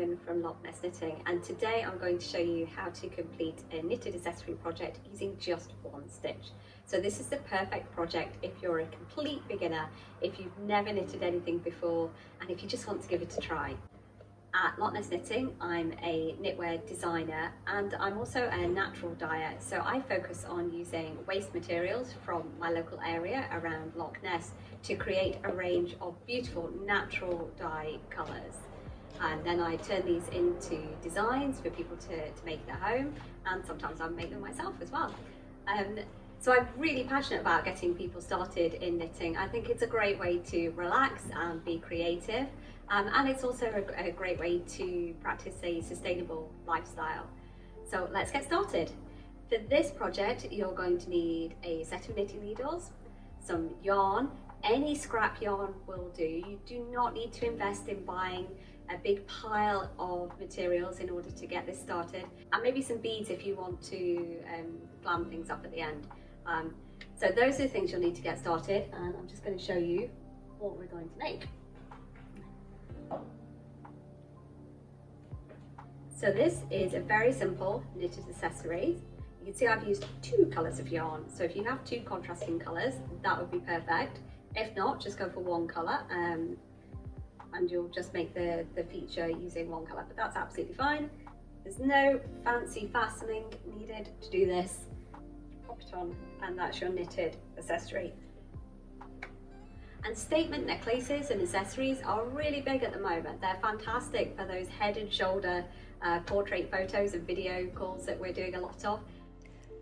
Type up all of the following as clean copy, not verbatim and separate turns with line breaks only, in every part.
Dwynwen from Loch Ness Knitting, and today I'm going to show you how to complete a knitted accessory project using just one stitch. So this is the perfect project if you're a complete beginner, if you've never knitted anything before, and if you just want to give it a try. At Loch Ness Knitting, I'm a knitwear designer and I'm also a natural dyer, so I focus on using waste materials from my local area around Loch Ness to create a range of beautiful natural dye colours. And then I turn these into designs for people to make their home, and sometimes I make them myself as well. So I'm really passionate about getting people started in knitting. I think it's a great way to relax and be creative, and it's also a great way to practice a sustainable lifestyle. So let's get started. For this project, you're going to need a set of knitting needles, some yarn. Any scrap yarn will do. You do not need to invest in buying a big pile of materials in order to get this started, and maybe some beads if you want to glam things up at the end. So those are the things you'll need to get started, and I'm just going to show you what we're going to make. So this is a very simple knitted accessory. You can see I've used 2 colours of yarn, so if you have 2 contrasting colours, that would be perfect. If not, just go for 1 colour, and you'll just make the feature using 1 colour, but that's absolutely fine. There's no fancy fastening needed to do this. Pop it on, and that's your knitted accessory. And statement necklaces and accessories are really big at the moment. They're fantastic for those head and shoulder portrait photos and video calls that we're doing a lot of.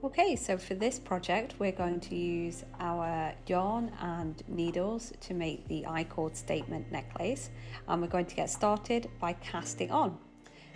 Okay, so for this project we're going to use our yarn and needles to make the Icord statement necklace, and we're going to get started by casting on.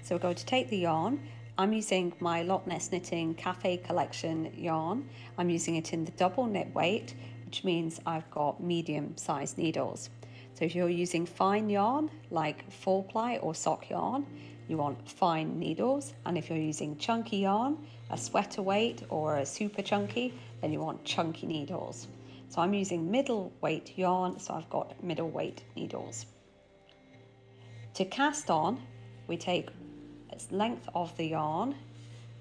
So we're going to take the yarn. I'm using my Loch Ness Knitting Cafe Collection yarn. I'm using it in the double knit weight, which means I've got medium sized needles. So if you're using fine yarn like 4-ply or sock yarn, you want fine needles, and if you're using chunky yarn, a sweater weight or a super chunky, then you want chunky needles. So I'm using middle weight yarn, so I've got middle weight needles. To cast on, we take the length of the yarn,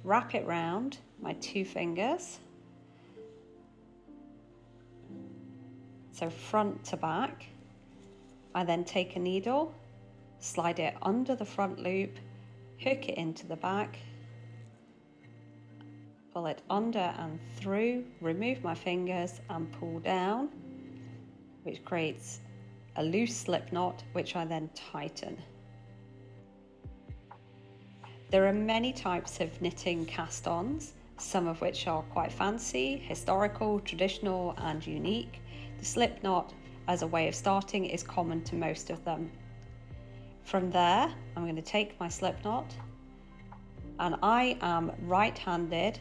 wrap it round my 2 fingers, so front to back. I then take a needle, slide it under the front loop, hook it into the back, pull it under and through, remove my fingers and pull down, which creates a loose slip knot, which I then tighten. There are many types of knitting cast-ons, some of which are quite fancy, historical, traditional and unique. The slip knot as a way of starting is common to most of them. From there, I'm going to take my slip knot, and I am right-handed.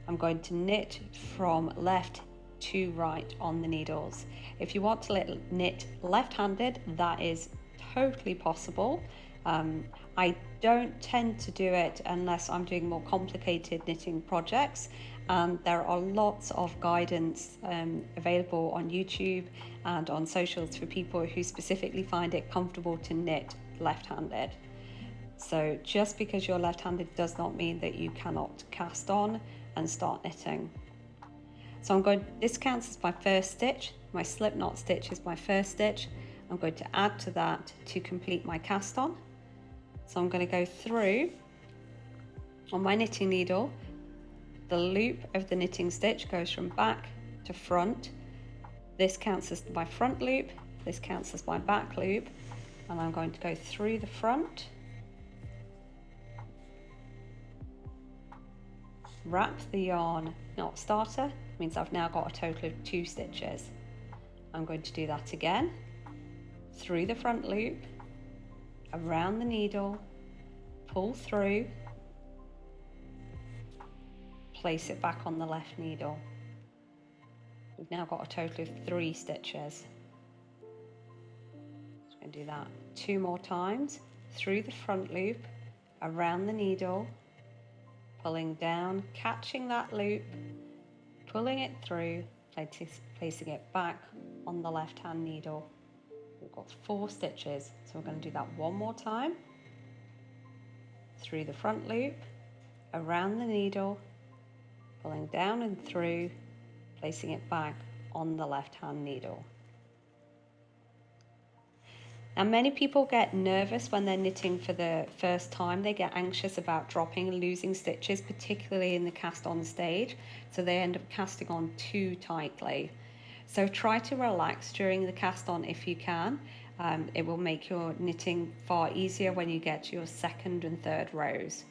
I'm going to knit from left to right on the needles. If you want to knit left-handed, that is totally possible. I don't tend to do it unless I'm doing more complicated knitting projects, and there are lots of guidance available on YouTube and on socials for people who specifically find it comfortable to knit left-handed. So just because you're left-handed does not mean that you cannot cast on and start knitting. So this counts as my first stitch. My slip knot stitch is my first stitch. I'm going to add to that to complete my cast on. So I'm going to go through on my knitting needle. The loop of the knitting stitch goes from back to front. This counts as my front loop, this counts as my back loop, and I'm going to go through the front, wrap the yarn knot starter, means I've now got a total of 2 stitches. I'm going to do that again, through the front loop, around the needle, pull through, place it back on the left needle. We've now got a total of 3 stitches. So I'm going to do that 2 more times, through the front loop, around the needle, pulling down, catching that loop, pulling it through, placing it back on the left hand needle. We've got 4 stitches, so we're going to do that 1 more time. through the front loop, around the needle, pulling down and through, placing it back on the left hand needle. Now, many people get nervous when they're knitting for the first time. They get anxious about dropping and losing stitches, particularly in the cast on stage, so they end up casting on too tightly. So try to relax during the cast on if you can. It will make your knitting far easier when you get to your second and third rows.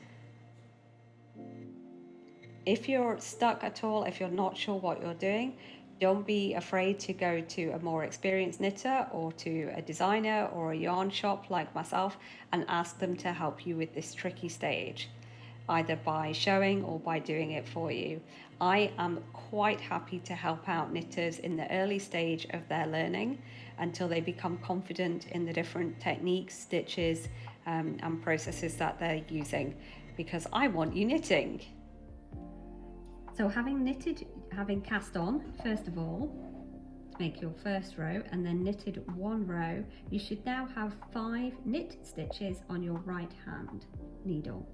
If you're stuck at all, if you're not sure what you're doing, don't be afraid to go to a more experienced knitter or to a designer or a yarn shop like myself and ask them to help you with this tricky stage, either by showing or by doing it for you. I am quite happy to help out knitters in the early stage of their learning until they become confident in the different techniques, stitches, and processes that they're using, because I want you knitting. So having cast on, first of all, to make your first row, and then knitted one row, you should now have 5 knit stitches on your right hand needle.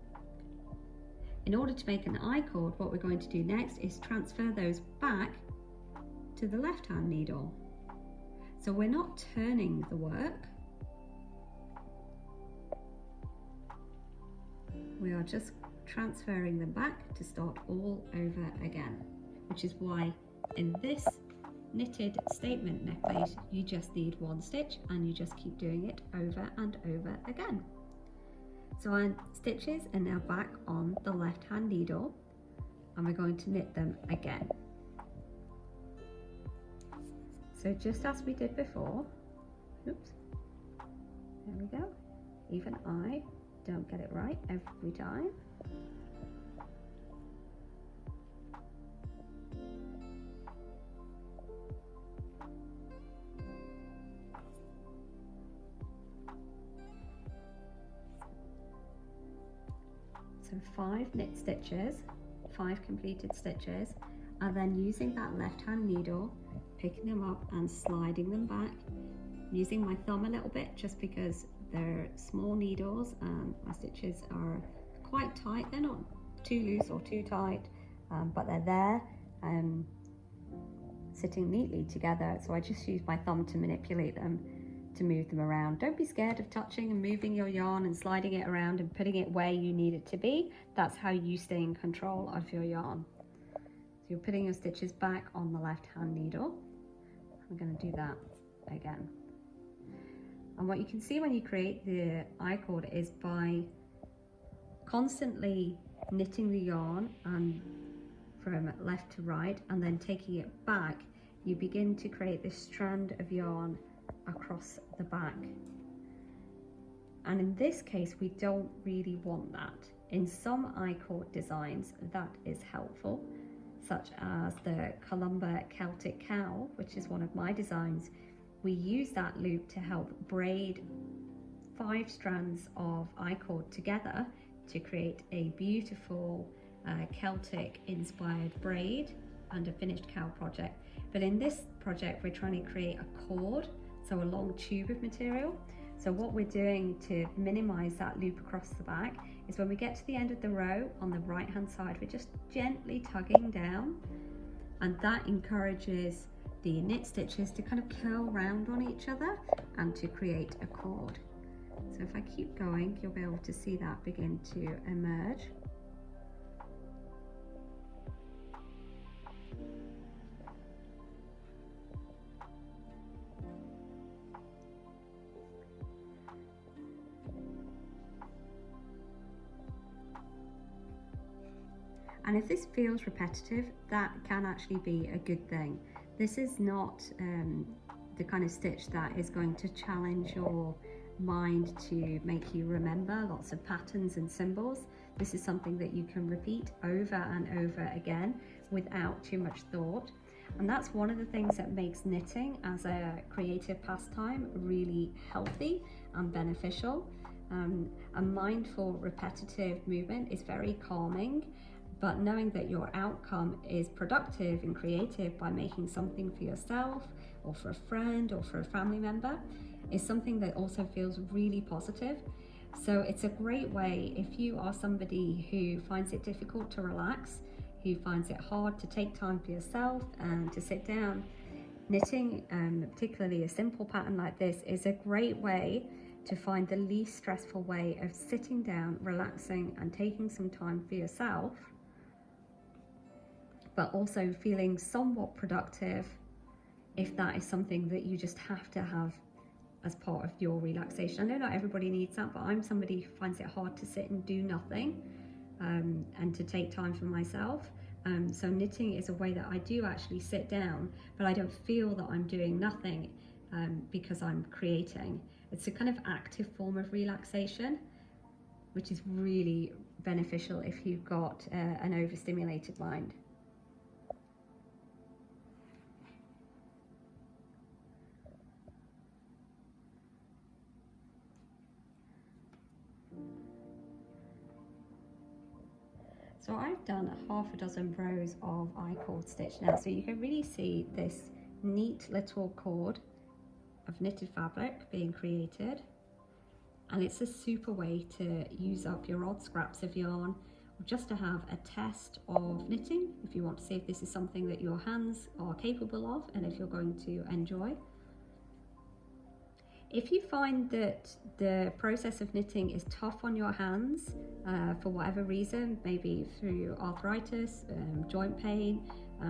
In order to make an I-cord, what we're going to do next is transfer those back to the left hand needle. So we're not turning the work, we are just transferring them back to start all over again, which is why in this knitted statement necklace you just need 1 stitch and you just keep doing it over and over again. So our stitches are now back on the left hand needle and we're going to knit them again. So just as we did before, oops, there we go, even I don't get it right every time. So 5 knit stitches, 5 completed stitches, and then using that left hand needle, picking them up and sliding them back, using my thumb a little bit just because they're small needles and my stitches are quite tight. They're not too loose or too tight, but they're there sitting neatly together, so I just use my thumb to manipulate them, to move them around. Don't be scared of touching and moving your yarn and sliding it around and putting it where you need it to be. That's how you stay in control of your yarn. So you're putting your stitches back on the left hand needle. I'm going to do that again. And what you can see when you create the I-cord is by constantly knitting the yarn and from left to right and then taking it back, you begin to create this strand of yarn across the back. And in this case we don't really want that. In some I-cord designs that is helpful, such as the Columba Celtic Cow, which is one of my designs. We use that loop to help braid 5 strands of I-cord together to create a beautiful Celtic inspired braid and a finished cow project. But in this project we're trying to create a cord, so a long tube of material. So what we're doing to minimize that loop across the back is when we get to the end of the row on the right hand side, we're just gently tugging down, and that encourages the knit stitches to kind of curl round on each other and to create a cord. So if I keep going, you'll be able to see that begin to emerge. And if this feels repetitive, that can actually be a good thing. This is not the kind of stitch that is going to challenge your mind to make you remember lots of patterns and symbols. This is something that you can repeat over and over again without too much thought. And that's one of the things that makes knitting as a creative pastime really healthy and beneficial. A mindful, repetitive movement is very calming. But knowing that your outcome is productive and creative by making something for yourself or for a friend or for a family member is something that also feels really positive. So it's a great way if you are somebody who finds it difficult to relax, who finds it hard to take time for yourself and to sit down. Knitting, particularly a simple pattern like this, is a great way to find the least stressful way of sitting down, relaxing and taking some time for yourself, but also feeling somewhat productive if that is something that you just have to have as part of your relaxation. I know not everybody needs that, but I'm somebody who finds it hard to sit and do nothing and to take time for myself. So knitting is a way that I do actually sit down, but I don't feel that I'm doing nothing because I'm creating. It's a kind of active form of relaxation, which is really beneficial if you've got an overstimulated mind. So I've done half a dozen rows of I-cord stitch now, so you can really see this neat little cord of knitted fabric being created, and it's a super way to use up your odd scraps of yarn, or just to have a test of knitting if you want to see if this is something that your hands are capable of and if you're going to enjoy. If you find that the process of knitting is tough on your hands for whatever reason, maybe through arthritis, joint pain,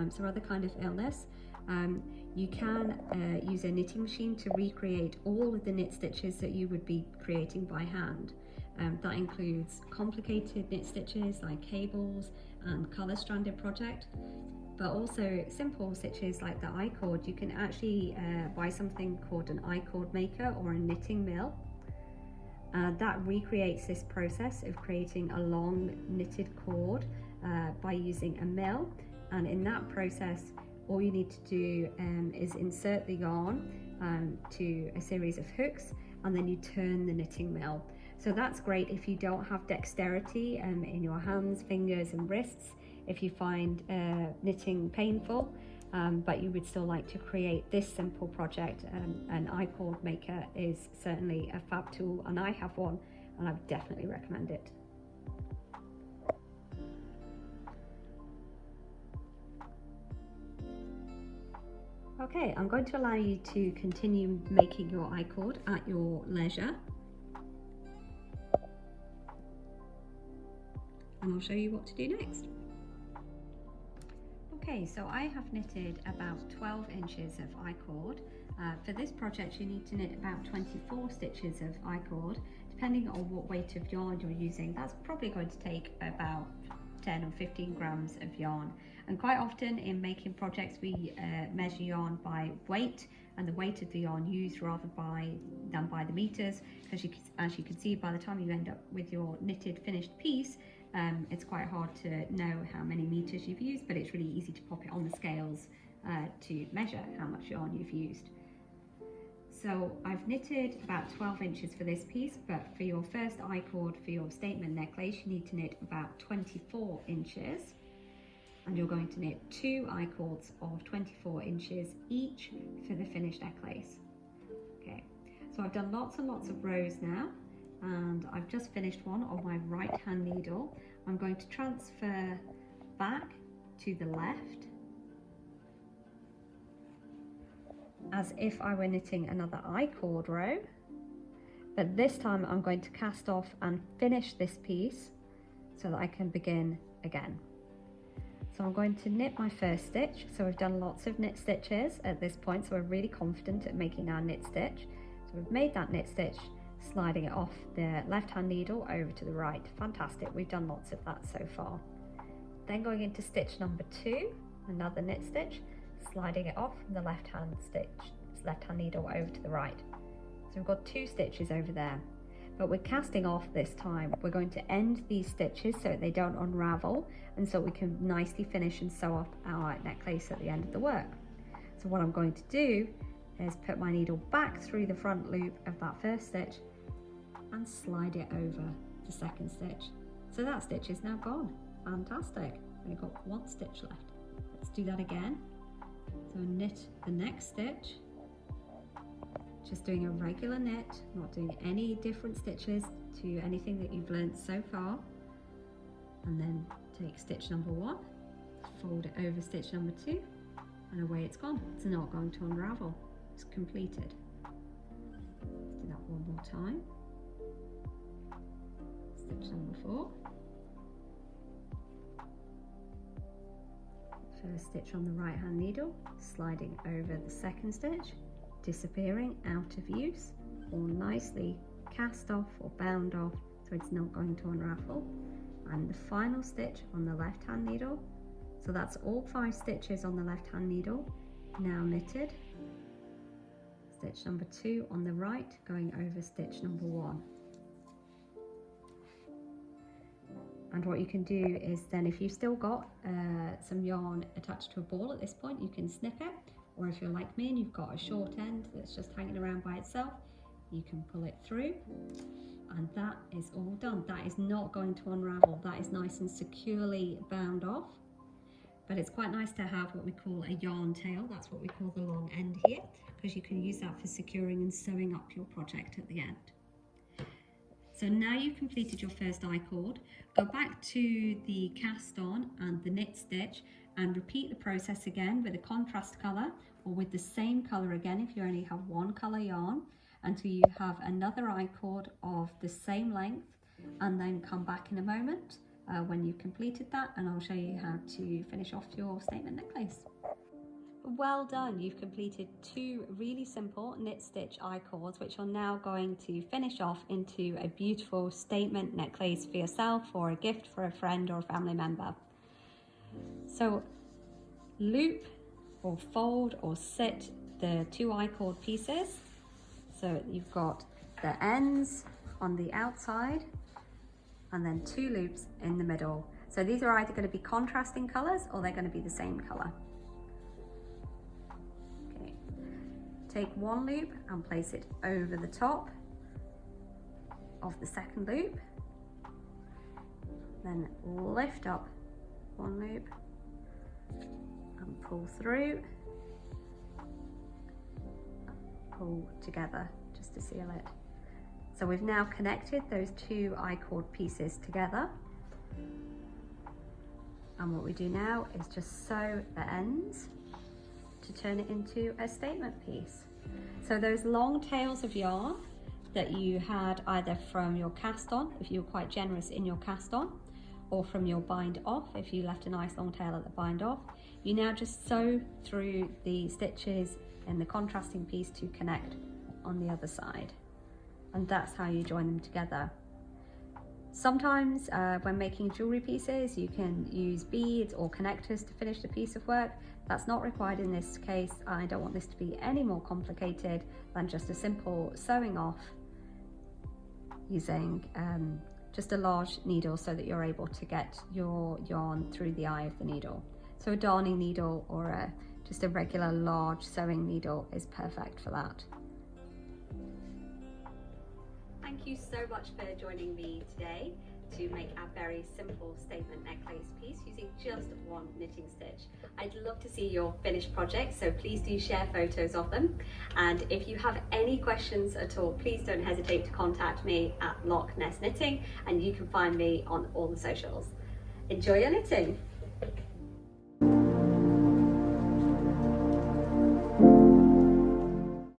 some other kind of illness, you can use a knitting machine to recreate all of the knit stitches that you would be creating by hand. That includes complicated knit stitches like cables and colour stranded project, but also simple stitches like the Icord. You can actually buy something called an Icord maker or a knitting mill. That recreates this process of creating a long knitted cord by using a mill, and in that process all you need to do is insert the yarn to a series of hooks, and then you turn the knitting mill. So that's great if you don't have dexterity in your hands, fingers and wrists, if you find knitting painful, but you would still like to create this simple project. An Icord maker is certainly a fab tool, and I have one and I would definitely recommend it. Okay, I'm going to allow you to continue making your Icord at your leisure, and I'll show you what to do next. Okay, so I have knitted about 12 inches of Icord. For this project you need to knit about 24 stitches of Icord. Depending on what weight of yarn you're using, that's probably going to take about 10 or 15 grams of yarn. And quite often in making projects we measure yarn by weight and the weight of the yarn used rather than by the meters, because as you can see, by the time you end up with your knitted finished piece, it's quite hard to know how many meters you've used, but it's really easy to pop it on the scales to measure how much yarn you've used. So I've knitted about 12 inches for this piece, but for your first I-cord for your statement necklace you need to knit about 24 inches, and you're going to knit 2 I-cords of 24 inches each for the finished necklace. Okay, so I've done lots and lots of rows now, and I've just finished one on my right hand needle. I'm going to transfer back to the left as if I were knitting another I-cord row, but this time I'm going to cast off and finish this piece so that I can begin again. So I'm going to knit my first stitch. So we've done lots of knit stitches at this point, so we're really confident at making our knit stitch. So we've made that knit stitch, sliding it off the left hand needle over to the right. Fantastic, we've done lots of that so far. Then going into stitch number 2, another knit stitch, sliding it off from the left hand needle over to the right. So we've got 2 stitches over there, but we're casting off this time. We're going to end these stitches so they don't unravel, and so we can nicely finish and sew up our necklace at the end of the work. So what I'm going to do is put my needle back through the front loop of that first stitch and slide it over the second stitch. So that stitch is now gone. Fantastic. We've got 1 stitch left. Let's do that again. So knit the next stitch,
just doing a regular knit, not doing any different stitches to anything that you've learned so far. And then take stitch number 1, fold it over stitch number 2, and away it's gone. It's not going to unravel, it's completed. Let's do that one more time. Stitch number 4. First stitch on the right hand needle, sliding over the second stitch, disappearing out of use, all nicely cast off or bound off so it's not going to unravel. And the final stitch on the left hand needle, so that's all 5 stitches on the left hand needle, now knitted. Stitch number 2 on the right, going over stitch number 1. And what you can do is then, if you've still got some yarn attached to a ball at this point, you can snip it, or if you're like me and you've got a short end that's just hanging around by itself, you can pull it through, and that is all done. That is not going to unravel, that is nice and securely bound off. But it's quite nice to have what we call a yarn tail, that's what we call the long end here, because you can use that for securing and sewing up your project at the end. So now you've completed your first I-cord, go back to the cast on and the knit stitch and repeat the process again with a contrast colour, or with the same colour again if you only have one colour yarn, until you have another I-cord of the same length, and then come back in a moment when you've completed that, and I'll show you how to finish off your statement necklace. Well done, you've completed 2 really simple knit stitch I-cords, which are now going to finish off into a beautiful statement necklace for yourself, or a gift for a friend or a family member. So loop or fold or sit the 2 I-cord pieces, so you've got the ends on the outside and then 2 loops in the middle. So these are either going to be contrasting colours or they're going to be the same colour. Take 1 loop and place it over the top of the second loop, then lift up 1 loop and pull through, pull together just to seal it. So we've now connected those 2 I-cord pieces together, and what we do now is just sew the ends to turn it into a statement piece. So those long tails of yarn that you had either from your cast on, if you were quite generous in your cast on, or from your bind off, if you left a nice long tail at the bind off, you now just sew through the stitches in the contrasting piece to connect on the other side. And that's how you join them together. Sometimes when making jewellery pieces, you can use beads or connectors to finish the piece of work. That's not required in this case. I don't want this to be any more complicated than just a simple sewing off using just a large needle, so that you're able to get your yarn through the eye of the needle. So a darning needle or just a regular large sewing needle is perfect for that. Thank you so much for joining me today to make our very simple statement necklace piece using just 1 knitting stitch. I'd love to see your finished project, so please do share photos of them. And if you have any questions at all, please don't hesitate to contact me at Loch Ness Knitting, and you can find me on all the socials. Enjoy your knitting!